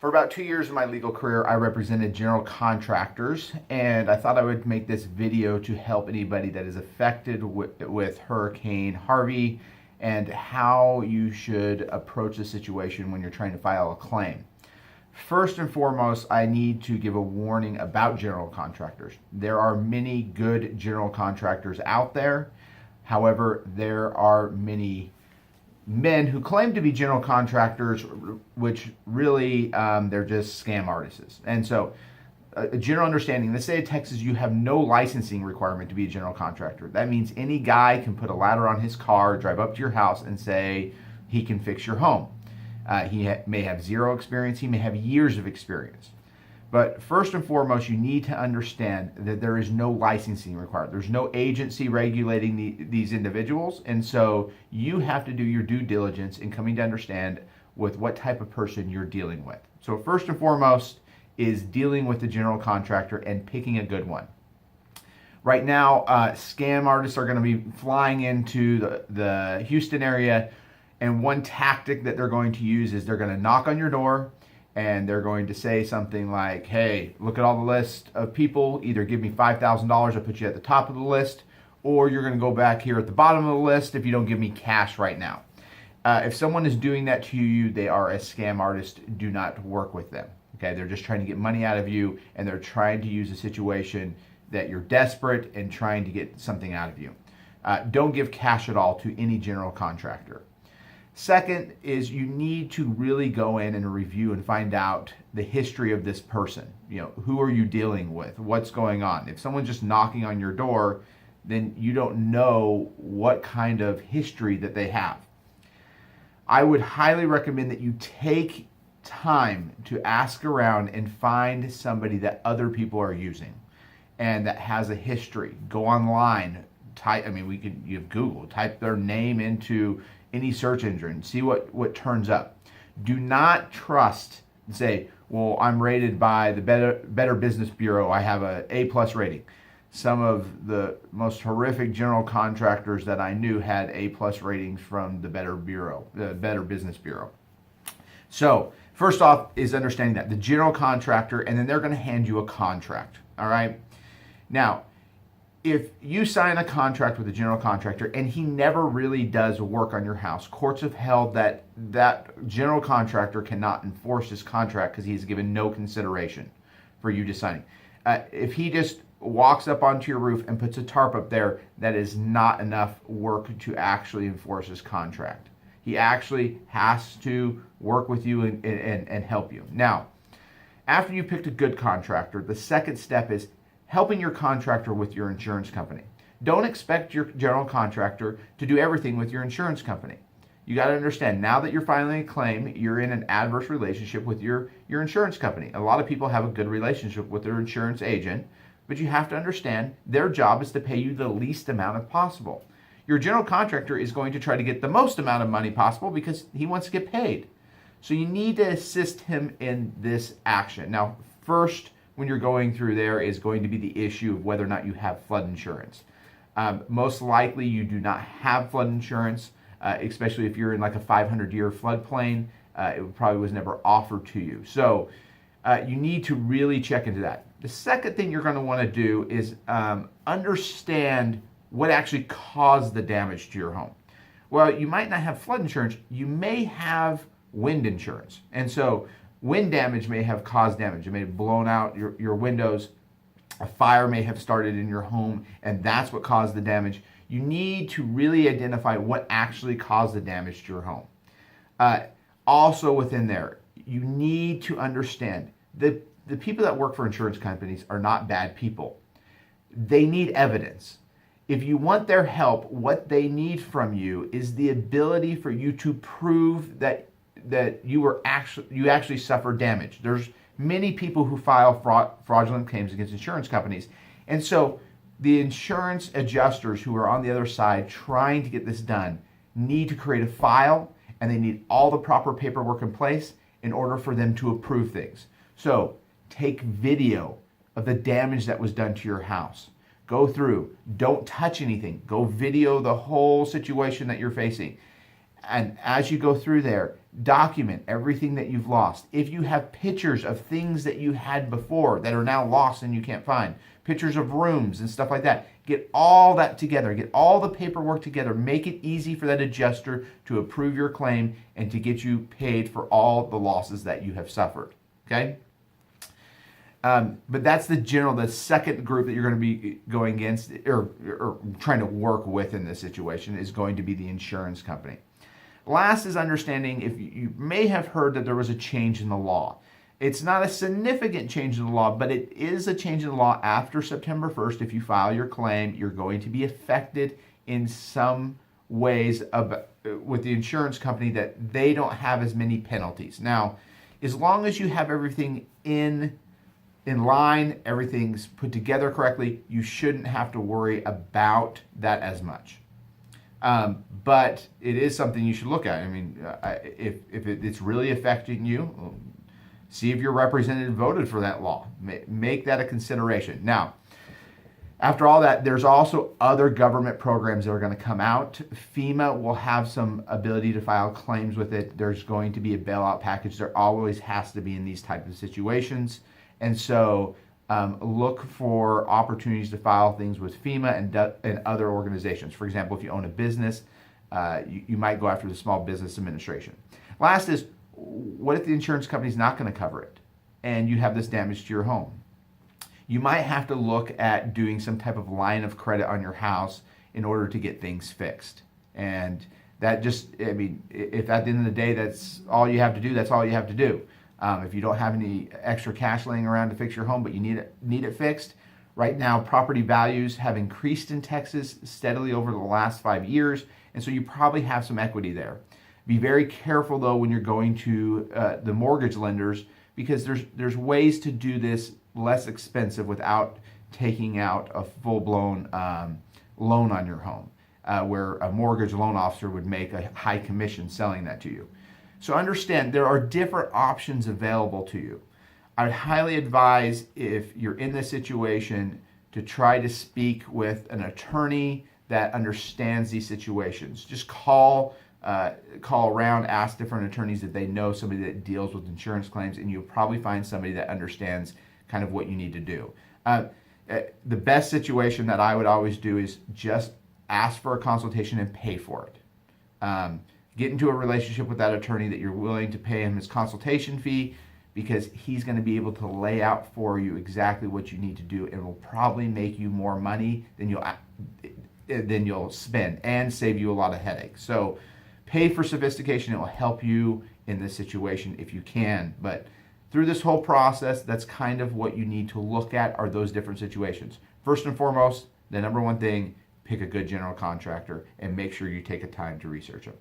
For about 2 years of my legal career, I represented general contractors, and I thought I would make this video to help anybody that is affected with Hurricane Harvey and how you should approach the situation when you're trying to file a claim. First and foremost, I need to give a warning about general contractors. There are many good general contractors out there. However, there are many men who claim to be general contractors, which really they're just scam artists. And so a general understanding, in the state of Texas, you have no licensing requirement to be a general contractor. That means any guy can put a ladder on his car, drive up to your house and say he can fix your home. May have zero experience, he may have years of experience. But first and foremost, you need to understand that there is no licensing required. There's no agency regulating these individuals. And so you have to do your due diligence in coming to understand with what type of person you're dealing with. So first and foremost is dealing with the general contractor and picking a good one. Right now, scam artists are going to be flying into the Houston area. And one tactic that they're going to use is they're going to knock on your door and they're going to say something like, hey, look at all the list of people. Either give me $5,000, I'll put you at the top of the list, or you're going to go back here at the bottom of the list if you don't give me cash right now. If someone is doing that to you, they are a scam artist. Do not work with them. Okay, they're just trying to get money out of you, and they're trying to use a situation that you're desperate and trying to get something out of you. Don't give cash at all to any general contractor. Second is you need to really go in and review and find out the history of this person. You know, who are you dealing with? What's going on? If someone's just knocking on your door, then you don't know what kind of history that they have. I would highly recommend that you take time to ask around and find somebody that other people are using and that has a history. Go online, you have Google, type their name into any search engine, see what turns up. Do not trust and say, well, I'm rated by the Better Business Bureau. I have a A+ rating. Some of the most horrific general contractors that I knew had A+ ratings from the Better Business Bureau. So first off is understanding that the general contractor, and then they're going to hand you a contract. All right. Now, if you sign a contract with a general contractor and he never really does work on your house, courts have held that that general contractor cannot enforce his contract because he's given no consideration for you to sign. If he just walks up onto your roof and puts a tarp up there, that is not enough work to actually enforce his contract. He actually has to work with you and help you. Now, after you picked a good contractor, the second step is helping your contractor with your insurance company. Don't expect your general contractor to do everything with your insurance company. You got to understand, now that you're filing a claim, you're in an adverse relationship with your insurance company. A lot of people have a good relationship with their insurance agent, but you have to understand their job is to pay you the least amount of possible. Your general contractor is going to try to get the most amount of money possible because he wants to get paid. So you need to assist him in this action. Now, first, when you're going through there is going to be the issue of whether or not you have flood insurance. Most likely you do not have flood insurance, especially if you're in like a 500-year floodplain. It probably was never offered to you. So you need to really check into that. The second thing you're going to want to do is understand what actually caused the damage to your home. Well, you might not have flood insurance. You may have wind insurance. And so wind damage may have caused damage. It may have blown out your windows. A fire may have started in your home, and that's what caused the damage. You need to really identify what actually caused the damage to your home. Also within there, you need to understand that the people that work for insurance companies are not bad people. They need evidence. If you want their help, what they need from you is the ability for you to prove that you actually suffered damage. There's many people who file fraudulent claims against insurance companies. And so the insurance adjusters who are on the other side trying to get this done need to create a file, and they need all the proper paperwork in place in order for them to approve things. So take video of the damage that was done to your house. Go through, don't touch anything. Go video the whole situation that you're facing. And as you go through there, Document everything that you've lost. If you have pictures of things that you had before that are now lost and you can't find, pictures of rooms and stuff like that, get all that together. Get all the paperwork together. Make it easy for that adjuster to approve your claim and to get you paid for all the losses that you have suffered. Okay? But that's the second group that you're going to be going against or trying to work with in this situation is going to be the insurance company. Last is understanding, if you may have heard that there was a change in the law. It's not a significant change in the law, but it is a change in the law after September 1st. If you file your claim, you're going to be affected in some ways with the insurance company that they don't have as many penalties. Now, as long as you have everything in line, everything's put together correctly, you shouldn't have to worry about that as much. But it is something you should look at. I mean, if it's really affecting you, see if your representative voted for that law. Make that a consideration. Now, after all that, there's also other government programs that are going to come out. FEMA will have some ability to file claims with it. There's going to be a bailout package. There always has to be in these types of situations. And so look for opportunities to file things with FEMA and other organizations. For example, if you own a business, you might go after the Small Business Administration. Last is, what if the insurance company's not going to cover it and you have this damage to your home? You might have to look at doing some type of line of credit on your house in order to get things fixed. And that just, I mean, if at the end of the day that's all you have to do, that's all you have to do. If you don't have any extra cash laying around to fix your home, but you need it fixed, right now property values have increased in Texas steadily over the last 5 years, and so you probably have some equity there. Be very careful though when you're going to the mortgage lenders, because there's ways to do this less expensive without taking out a full-blown loan on your home, where a mortgage loan officer would make a high commission selling that to you. So understand there are different options available to you. I would highly advise, if you're in this situation, to try to speak with an attorney that understands these situations. Just call around, ask different attorneys if they know somebody that deals with insurance claims, and you'll probably find somebody that understands kind of what you need to do. The best situation that I would always do is just ask for a consultation and pay for it. Get into a relationship with that attorney that you're willing to pay him his consultation fee, because he's going to be able to lay out for you exactly what you need to do, and will probably make you more money than you'll spend and save you a lot of headaches. So pay for sophistication. It will help you in this situation if you can. But through this whole process, that's kind of what you need to look at, are those different situations. First and foremost, the number one thing, pick a good general contractor and make sure you take a time to research them.